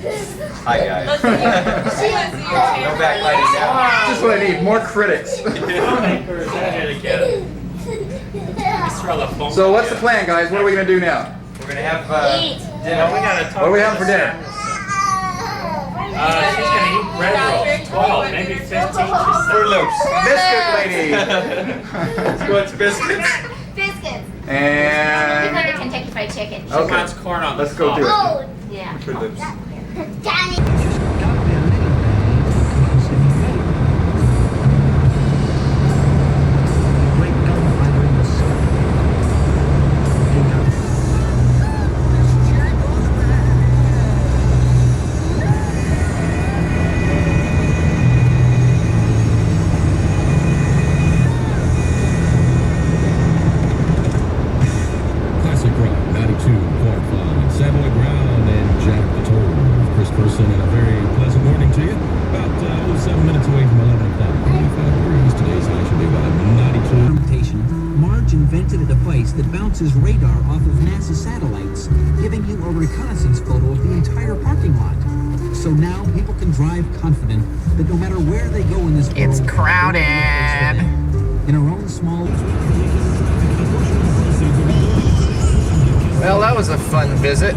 Hi guys. No backlighting now. Just what I need, more critics. So what's the plan, guys? What are we gonna do now? We're gonna have dinner. we gotta What are we having for dinner? She's gonna eat bread rolls. 12, maybe 15. Fruit Loops. Biscuit lady. Let's go to biscuits. Biscuits. We And go to Kentucky Fried Chicken. She okay, wants corn on the let's go do it. Oh, Yeah. Fruit Loops. Daddy. Classic Rock 92, Part 5. Savoy Brown and Jack the Toll. Chris Person, and a very pleasant morning to you. About 7 minutes away from 11 o'clock. 85 degrees. Today's high should be about 92. Marge invented a device that bounces radar off of NASA satellites, giving you a reconnaissance photo of the entire parking lot. So now people can drive confident that no matter where they go in this world, It's crowded. in our own small. Well, that was a fun visit.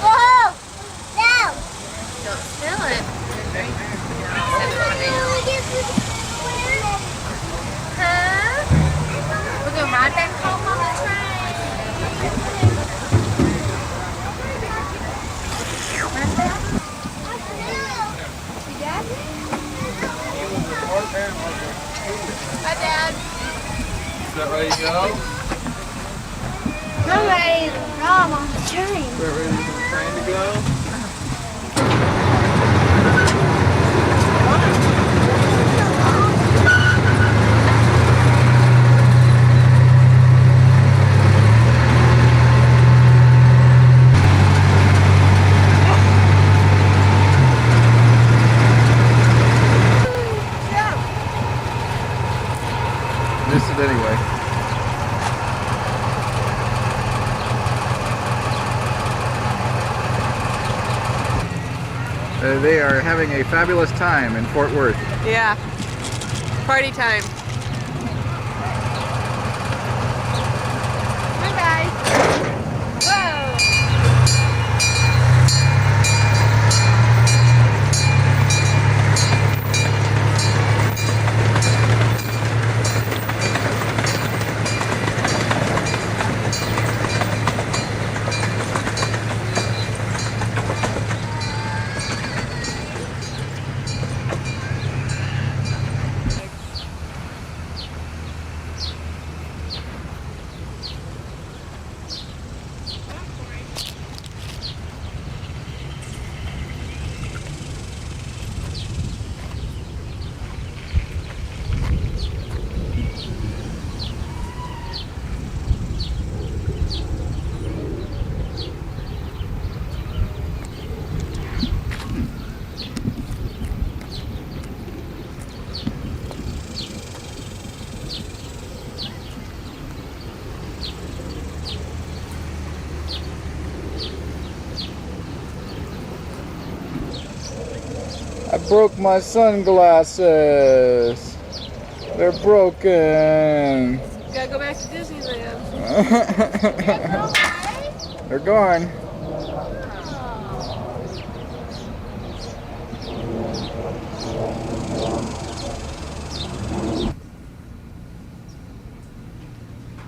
Whoa! No! Don't spill it. Huh? We're gonna ride back home on the Hi, Dad. Is that ready to go? I'm ready to rob on the train. Is that ready for the train to go? Missed it anyway. they are having a fabulous time in Fort Worth. Yeah. Party time. Hi guys. Whoa. I broke my sunglasses. They're broken. Gotta go back to Disneyland. They're gone.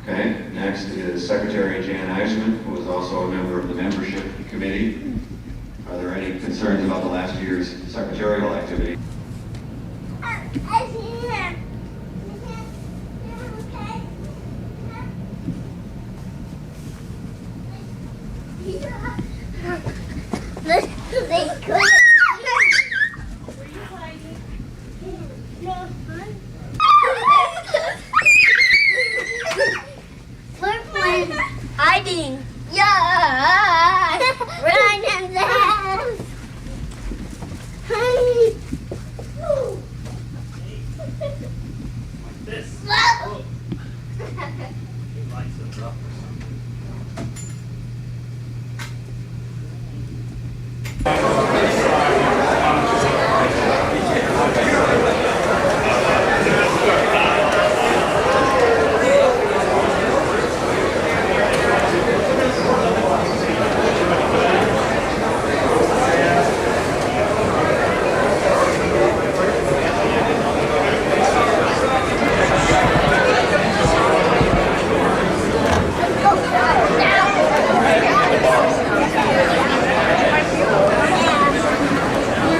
Okay, next is Secretary Jan Eisman, who is also a member of the membership committee. Are there any concerns about the last year's secretarial activity? Hiding. Yeah. Run in the house. This. Whoa. He likes it rough or something.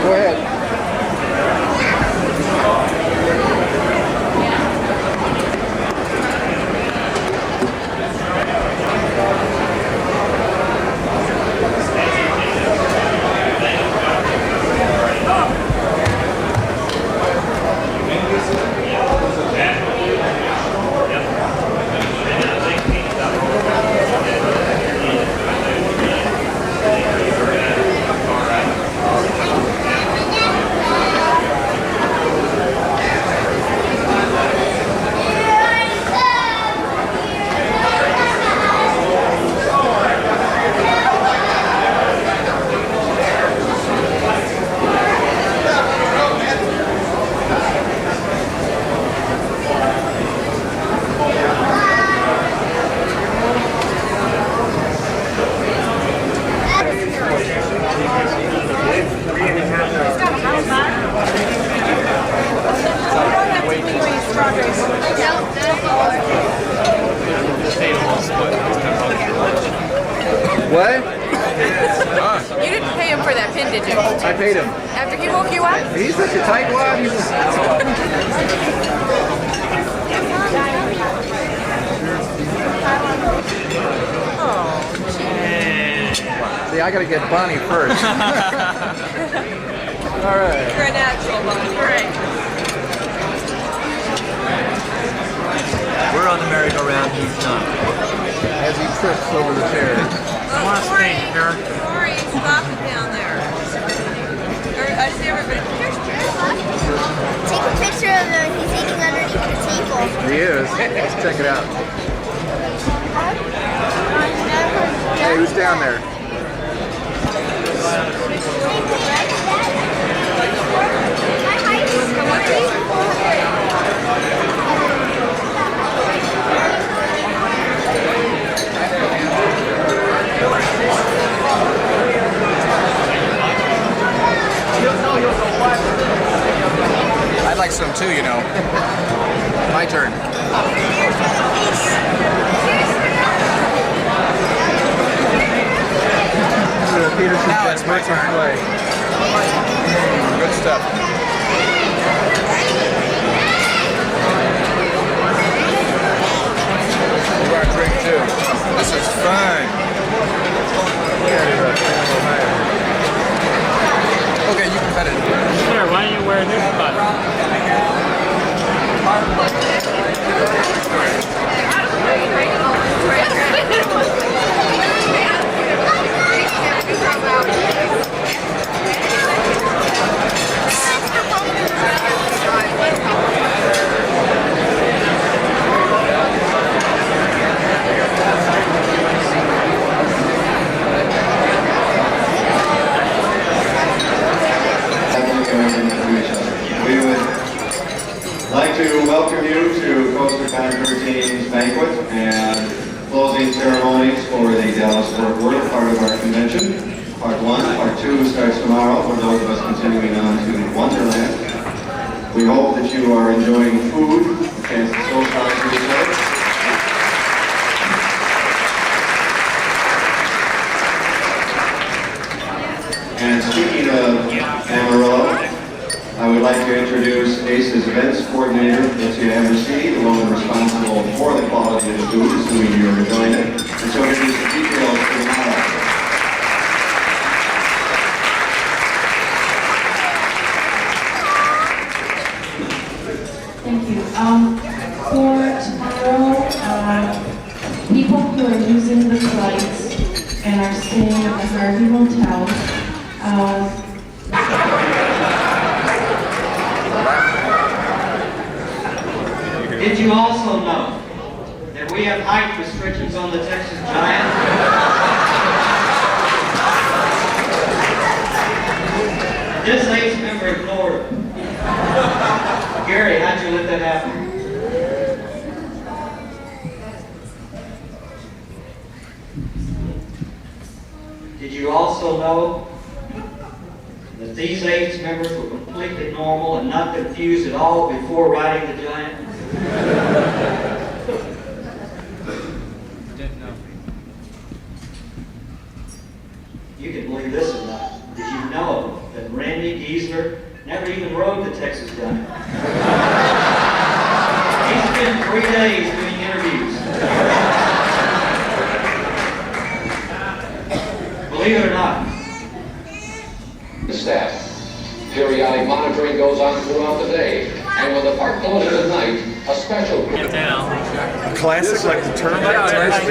Go ahead. What? You didn't pay him for that pin, did you? I paid him. After he woke you up? He's such a tightwad. See, I gotta get Bonnie first. All right. You're a natural, Bonnie. Right. We're on the merry-go-round, he's not. As he trips over the chair. I want to stay in character. Sorry, stop it down there. I see everybody. Take a picture of him. He's eating underneath the table. He is. Let's check it out. Hey, who's down there? Right? too, you know. My turn. Now it's my turn. Good stuff. You want to drink too? This is fun. Okay, you can cut it. Sure, why don't you wear this button? We would like to welcome you to Coaster Con 13's banquet and closing ceremonies for the Dallas Fort Worth part of our convention. Part 1, Part 2 starts tomorrow for those of us continuing on to Wonderland. We hope that you are enjoying food, a chance to socialize with each other. And speaking of Amarillo, I would like to introduce ACE's events coordinator, Betsy Amersey, the woman responsible for the quality of the food, assuming you're enjoying it. And so give you some details for tomorrow. Thank you. For tomorrow, people who are using the flights and are staying at the Harvey Motel, Did you also know that we have height restrictions on the Texas Giant? This ace member ignored it. Gary, how'd you let that happen? Did you also know that these AIDS members were completely normal and not confused at all before riding the Giant? Didn't know. You can believe this or not. Did you know that Randy Giesler never even rode the Texas Giant? He spent 3 days doing interviews. Believe it or not. The staff. Periodic monitoring goes on throughout the day, and when the park closes at night, a special Classic, like the termite,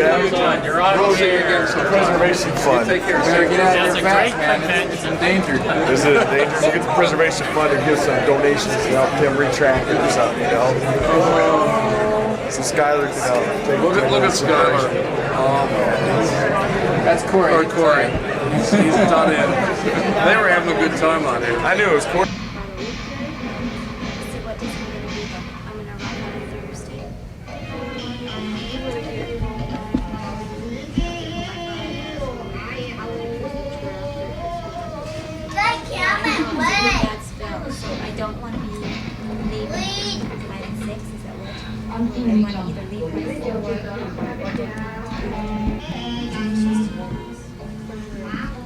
You're on here. preservation fund. Take care. Better get out of here fast, man. It's endangered. Is it dangerous? Look at the preservation fund and give some donations to help them retract it or something, you know? So Skylar can help. Look at Skylar. That's Corey. Corey. He's done in. They were having a good time on it. I knew it was Corey. I don't want to be leaving 5 and 6. Is that what? I want to either leave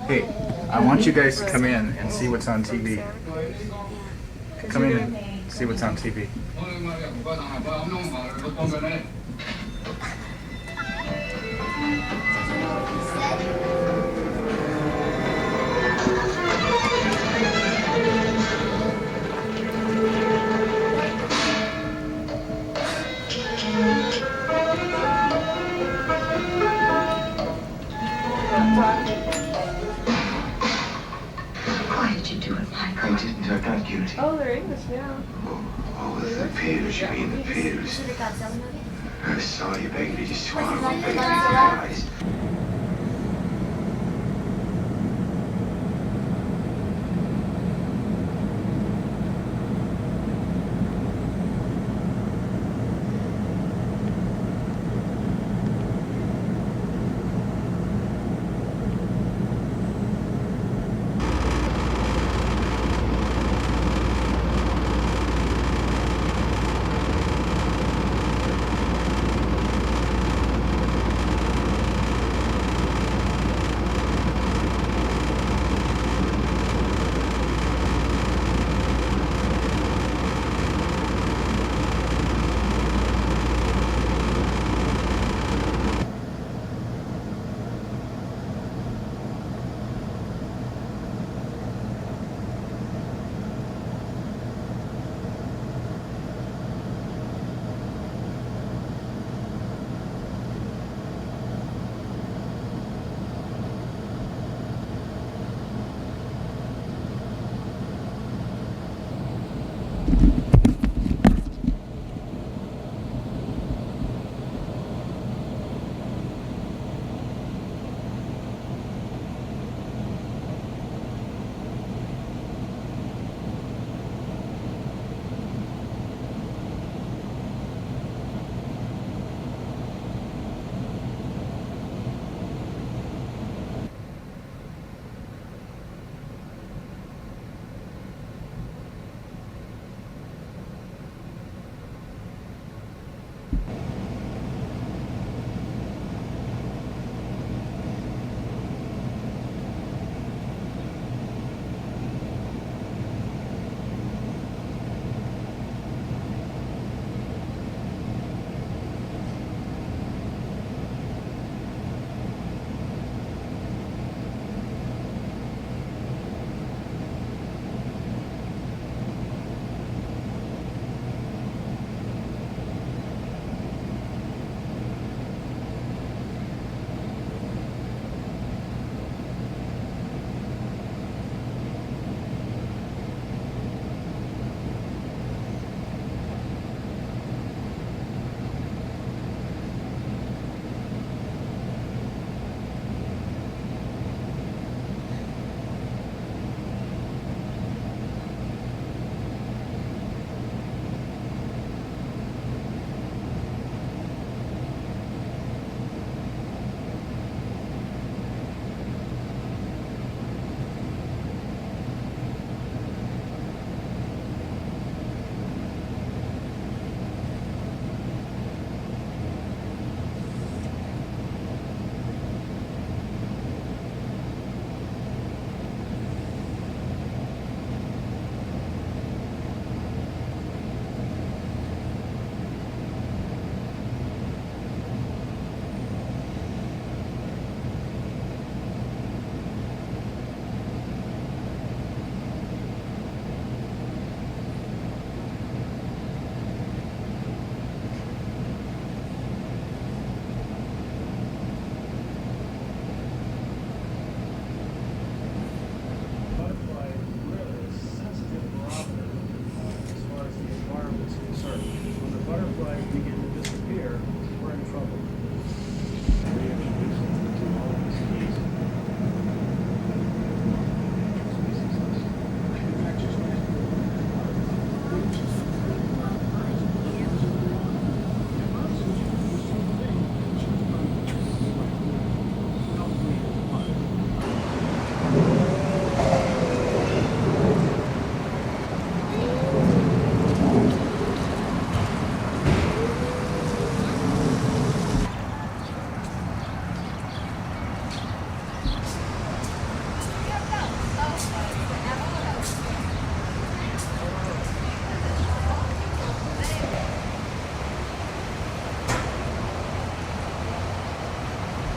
Hey, I want you guys to come in and see what's on TV. Come in and see what's on TV. Why did you do it, Michael? I didn't. I got guilty. Oh, they're English now. Oh, the Peters. You mean the Peters? I saw you begging me to swallow my baby eyes.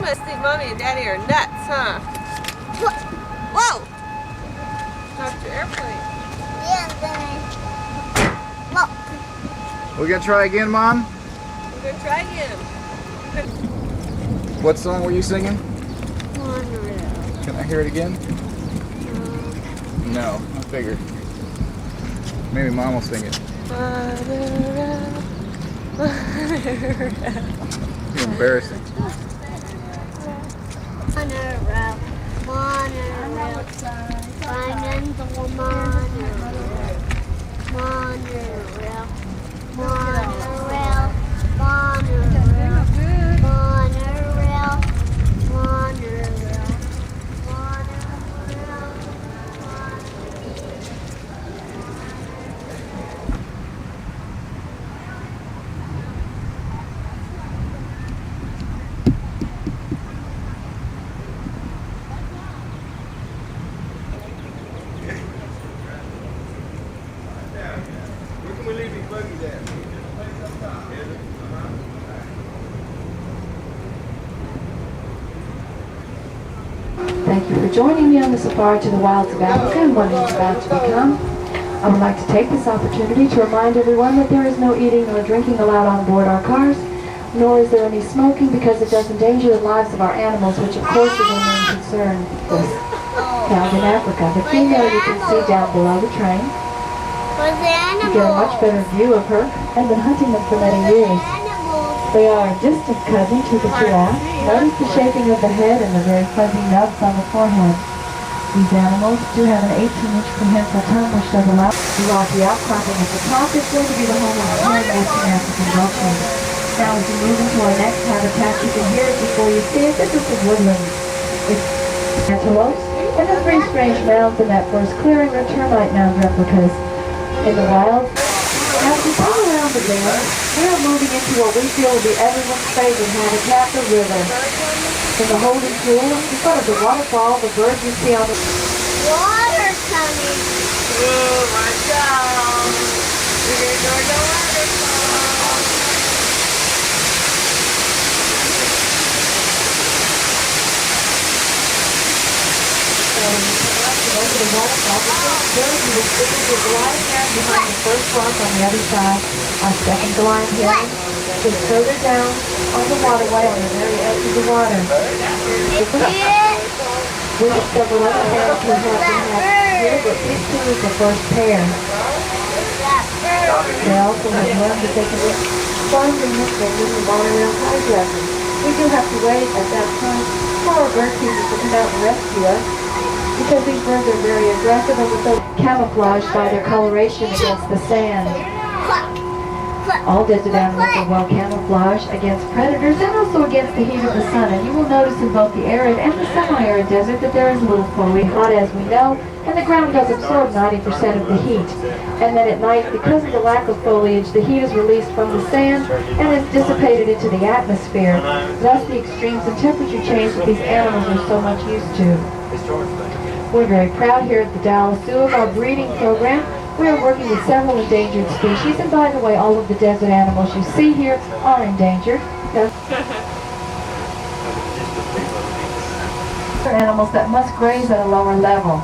must think Mommy and Daddy are nuts, huh? Whoa! Knocked your airplane. We gonna try again, Mom? We're gonna try again. What song were you singing? Can I hear it again? No, I figured. Maybe Mom will sing it. You're embarrassing. Monorail, monorail, finding the monorail, monorail, monorail, monorail, monorail, monorail. Thank you for joining me on the safari to the wilds of Africa and what it's about to become. I would like to take this opportunity to remind everyone that there is no eating or drinking allowed on board our cars, nor is there any smoking because it does endanger the lives of our animals, which of course is our main concern. Found in Africa, the female you can see down below the train. You get a much better view of her. I've been hunting them for many years. They are a distant cousin to the giraffe. Notice the shaping of the head and the very fuzzy nubs on the forehead. These animals do have an 18-inch prehensile tongue which does allow the rocky outcropping at the top is going to be the home of many Western African vultures. Now as we move into our next habitat, you can hear it before you see it. This is the woodland. It's antelopes and the three strange mounds in that first clearing are termite mound replicas. In the wild, as we come around the bend, we are moving into what we feel will be everyone's favorite habitat, the river. In the holding pool, in front of the waterfall, the birds you see on the Water's coming. Oh my God! We're gonna go to the waterfall. Over the waterfall, the birds will stick to glide down behind the first rock on the other side. Our second glide here is further down on the waterway on the very edge of the water. We have several other pairs who have been had here, but these two is the first pair. They also have learned that they can look fun and look at the water around high dresses. We do have to wait at that time for our bird keepers to come out and rescue us, because these birds are very aggressive and so camouflaged by their coloration against the sand. All desert animals are well camouflaged against predators and also against the heat of the sun. And you will notice in both the arid and the semi-arid desert that there is little foliage, hot as we know, and the ground does absorb 90% of the heat. And then at night, because of the lack of foliage, the heat is released from the sand and is dissipated into the atmosphere. Thus the extremes in temperature change that these animals are so much used to. We're very proud here at the Dallas Zoo of our breeding program. We are working with several endangered species, and by the way, all of the desert animals you see here are endangered. Animals that must graze at a lower level.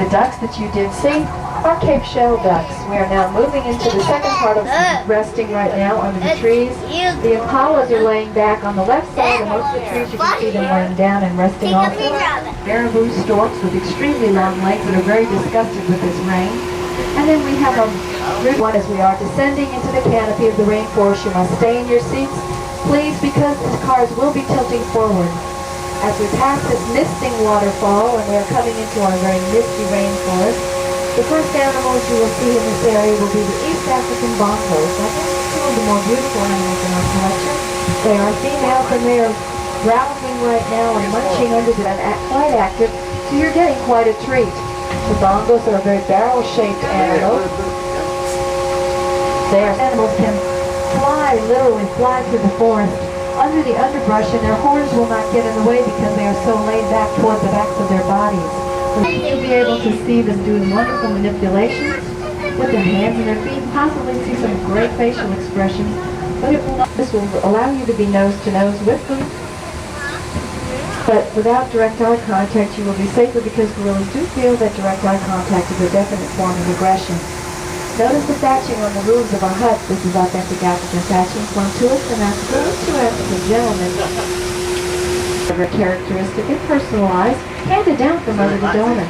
The ducks that you did see are Cape Shell ducks. We are now moving into the second part of resting right now under the trees. The impalas are laying back on the left side, and most of the trees you can see them laying down and resting also. Baraboo storks with extremely long legs that are very disgusted with this rain. And then we have a route one as we are descending into the canopy of the rainforest. You must stay in your seats, please, because the cars will be tilting forward. As we pass this misting waterfall and we are coming into our very misty rainforest, the first animals you will see in this area will be the East African bongos. I think it's two of the more beautiful animals in our collection. They are females and they are browsing right now and munching under the quite active, so you're getting quite a treat. The bongos are very barrel-shaped animals. Their animals can fly, literally fly through the forest under the underbrush, and their horns will not get in the way because they are so laid back toward the backs of their bodies. You'll be able to see them doing wonderful manipulations with their hands and their feet, and possibly see some great facial expressions, but this will allow you to be nose to nose with them. But without direct eye contact, you will be safer because gorillas do feel that direct eye contact is a definite form of aggression. Notice the thatching on the roofs of our huts. This is authentic African thatching from tourists and two African gentlemen. Very characteristic and personalized, handed down from under the donor.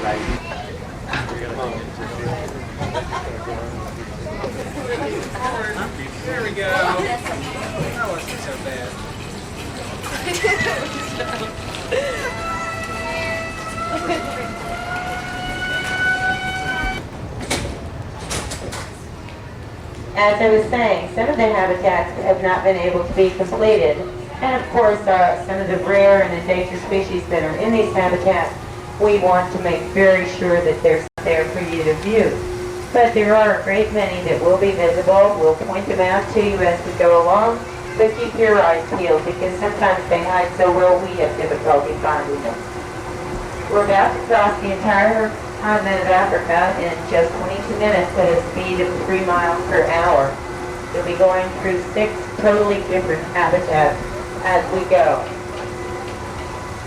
There we go. That wasn't so bad. As I was saying, some of the habitats have not been able to be completed. And of course, some of the rare and endangered species that are in these habitats, we want to make very sure that they're there for you to view. But there are a great many that will be visible. We'll point them out to you as we go along. But keep your eyes peeled because sometimes they hide so well we have difficulty finding them. We're about to cross the entire continent of Africa in just 22 minutes at a speed of 3 miles per hour. We'll be going through 6 totally different habitats as we go.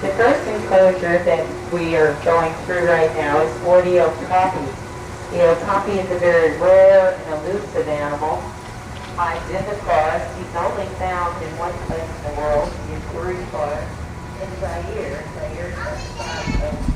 The first enclosure that we are going through right now is for the okapi. The okapi is a very rare and elusive animal. Hides in the forest. He's only found in one place in the world, the Kuru Forest, in Zaire. Zaire is the spot of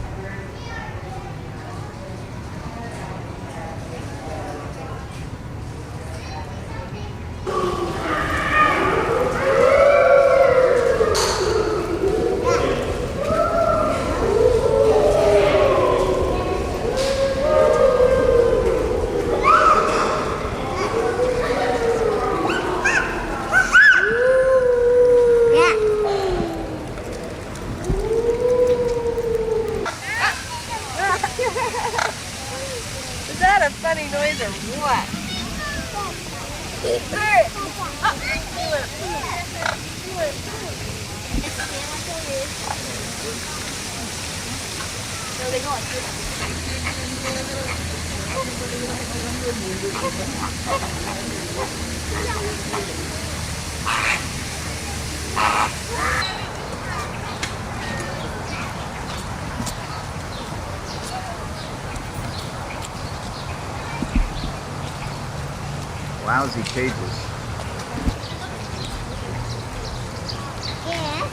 Is that a funny noise or what? Lousy cages. Yeah.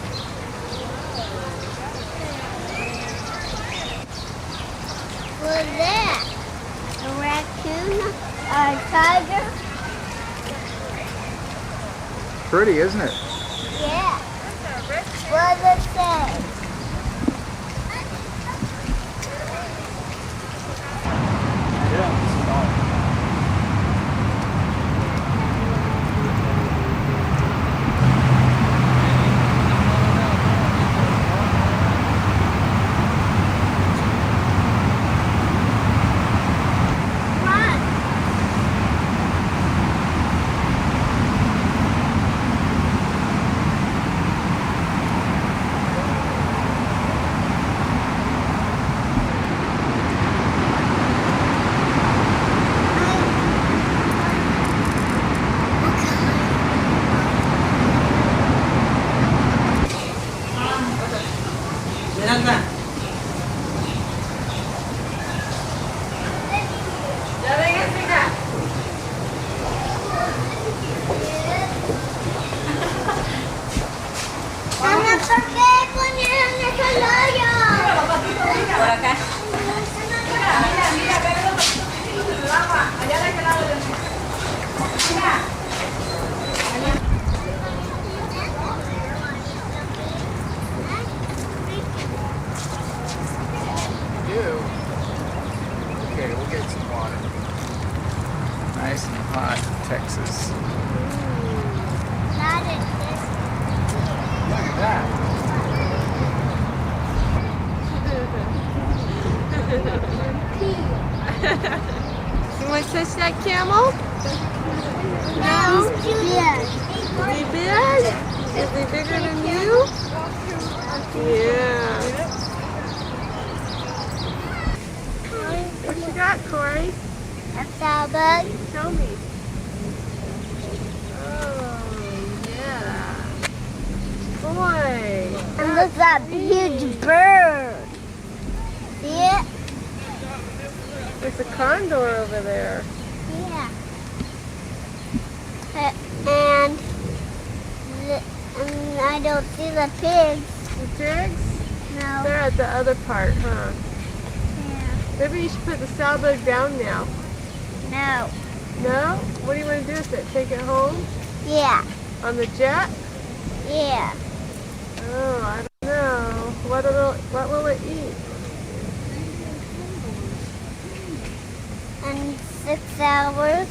What's that? A raccoon? A tiger? Pretty, isn't it? Yeah. What does it say? Okay, we'll get some water. Nice and hot, Texas. Look at that. You want to touch that camel? No? He's too big. Is he big? Is he bigger than you? Yeah. What you got, Corey? A flower bug. Show me. Oh, yeah. Boy. Look at that huge bird. See it? There's a condor over there. Yeah. And I don't see the pigs. The pigs? No. They're at the other part, huh? Yeah. Maybe you should put the sailboat down now. No. No? What do you want to do with it? Take it home? Yeah. On the jet? Yeah. Oh, I don't know. What will it eat? And 6 hours,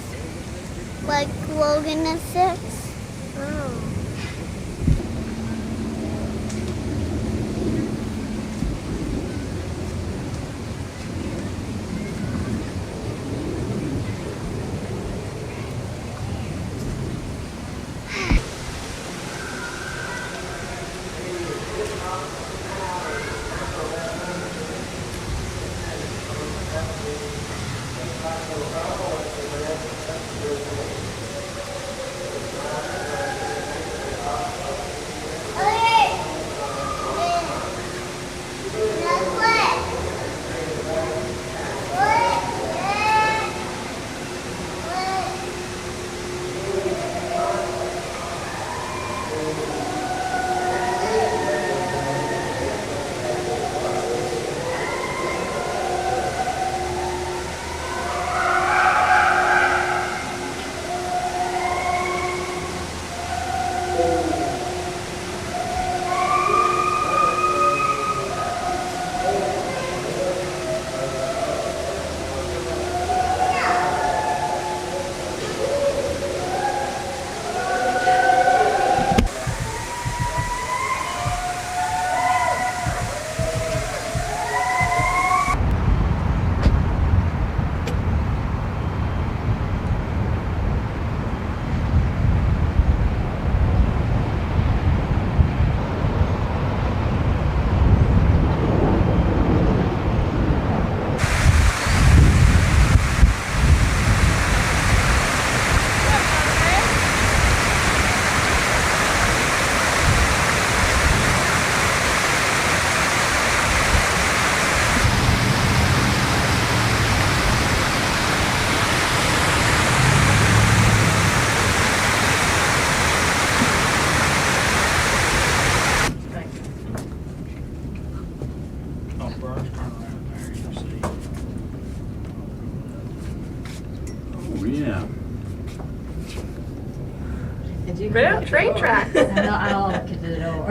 like Logan is 6. Oh. Yeah. Right out train tracks. I'll look at the door.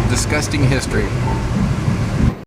Disgusting history.